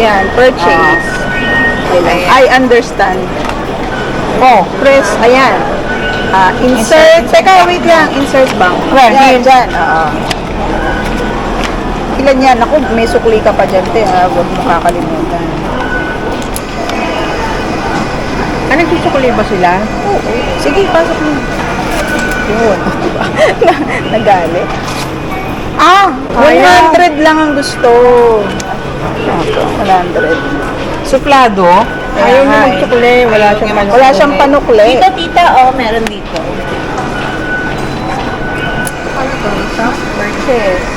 yan, purchase. I understand. Oh, press, ayan. Insert. Teka, wait lang. Insert bang? Yan, dyan. Ilan yan? Ako, may sukli ka pa dyan, te. Huwag mo kakalimutan. Nagsusukli ba sila? Oo. Sige, pasok mo. Yun. Nagali. 100 lang ang gusto. 100. Suplado? Ayaw niya magsukli. Wala siyang panukli. Wala siyang panukli. Dito, tita, meron dito. Purchase.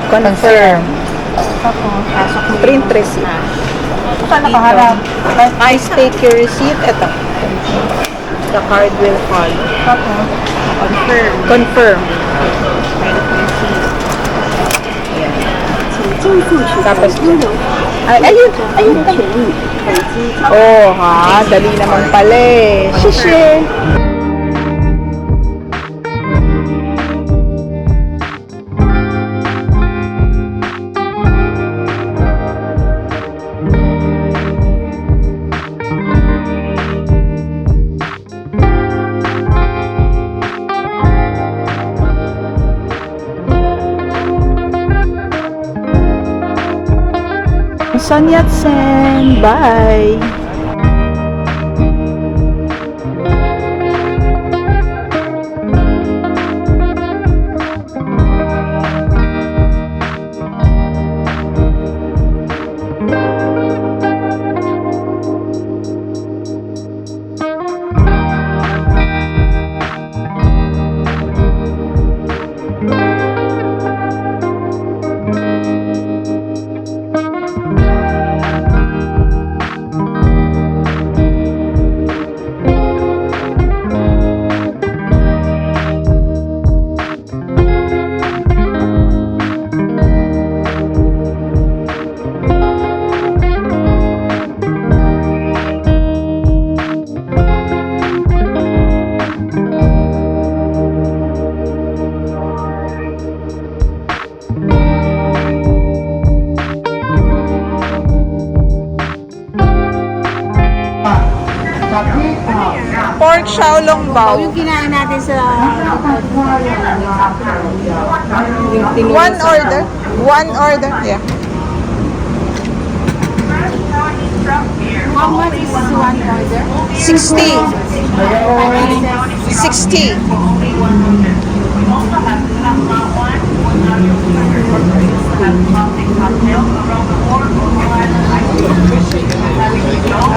Confirm. Print receipt. Saan nakaharap? Please take your receipt. Ito. The card will follow. Confirm. Confirm. Tapos, ayun. Oh, ha. Dali naman pala eh. Shishi. Sun Yat-sen. Bye. Pork xiaolongbao. Yung kinain natin sa... One order. One order. Yeah. How much is one order? 60. 60.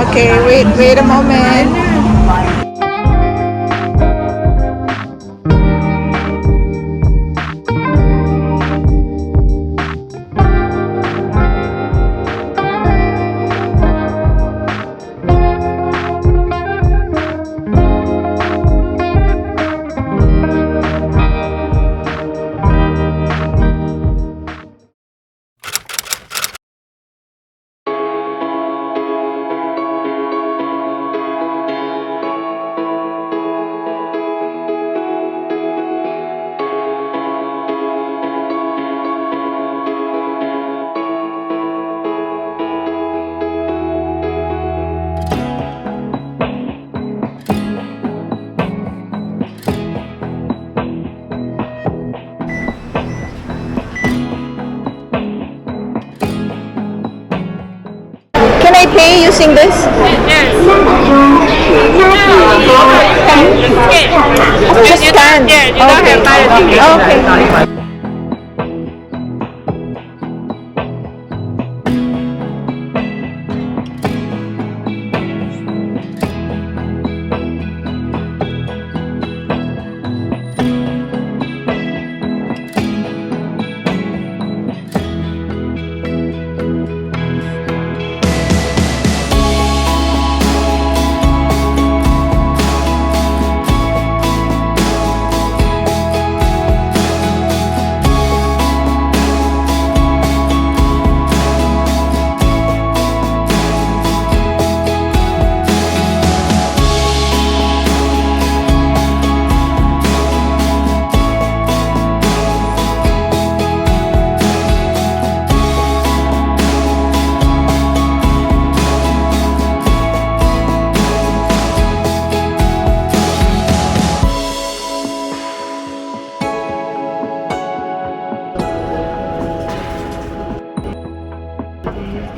Okay, wait a moment. Can I pay using this? Just scan. Yeah, you don't have money. Okay.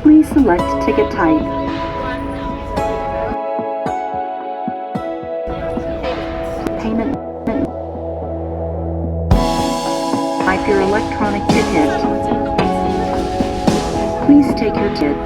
Please select ticket type. Payment. Type your electronic ticket. Please take your ticket.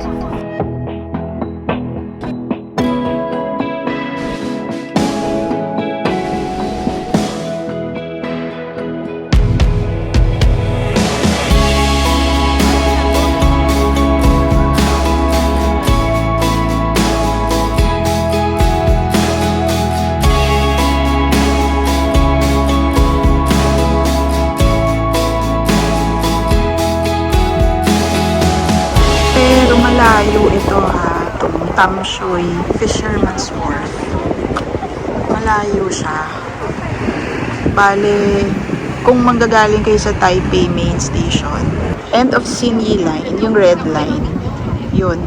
Pero malayo ito ha, itong tamsui, fisherman's wharf. Malayo siya. Bale, kung manggagaling kayo sa Taipei main station, end of Xinyi line, yung red line, yun.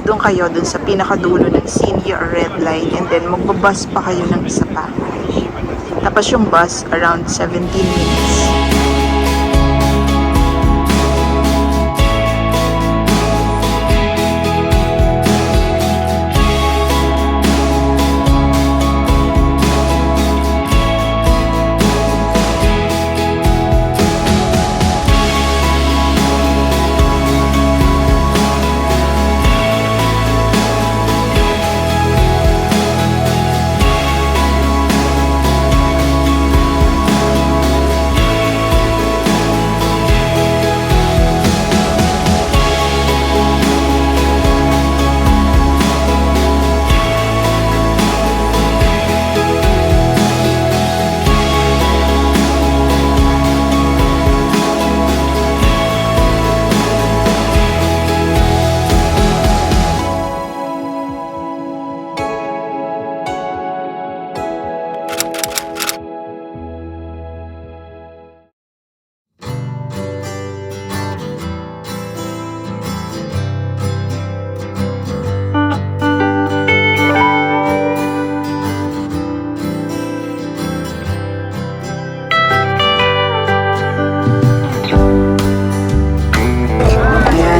Doon kayo, doon sa pinakadulo ng Xinyi or red line, and then magbabus pa kayo ng isa pa. Tapos yung bus, around 17 minutes.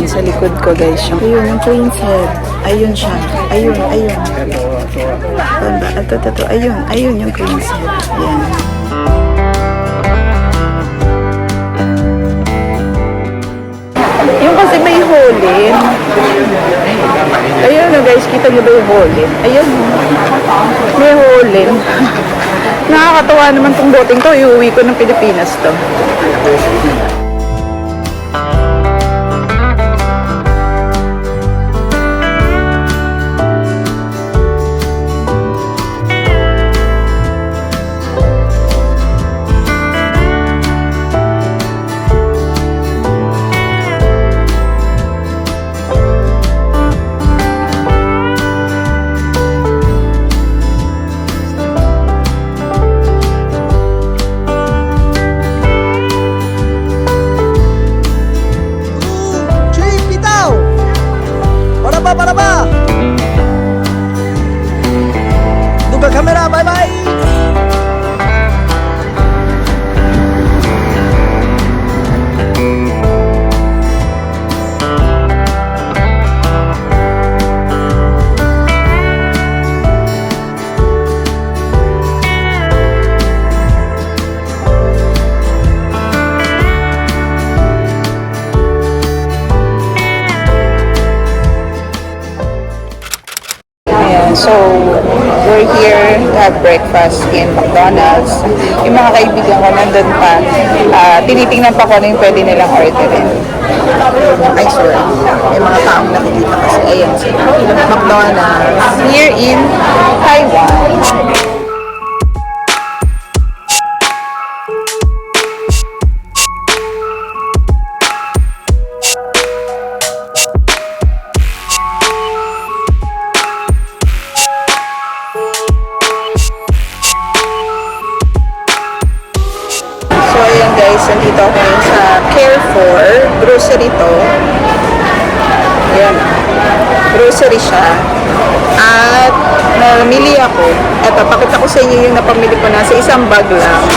Sa likod ko guys, yung queen's head. Ayun siya. Ayun. Ito. Ayun yung queen's head. Yan. Yung kasi may holin. Ayun na guys, kita niyo ba yung holin? Ayun. May holin. Nakakatawa naman tong boating to. Iuwi ko ng Pilipinas to. Camera, bye bye. So, we're here to have breakfast in McDonald's. Yung mga kaibigan ko nandun pa, tinitingnan pa ko ano yung pwede nilang orderin. I swear, may mga taong nakikita kasi. Ayan sila. McDonald's here in Taiwan. Guys, nandito ako sa Carrefour, grocery to. Ayan, grocery siya. At namili ako. Eto, pakita ko sa inyo yung napamili ko na sa isang bag lang.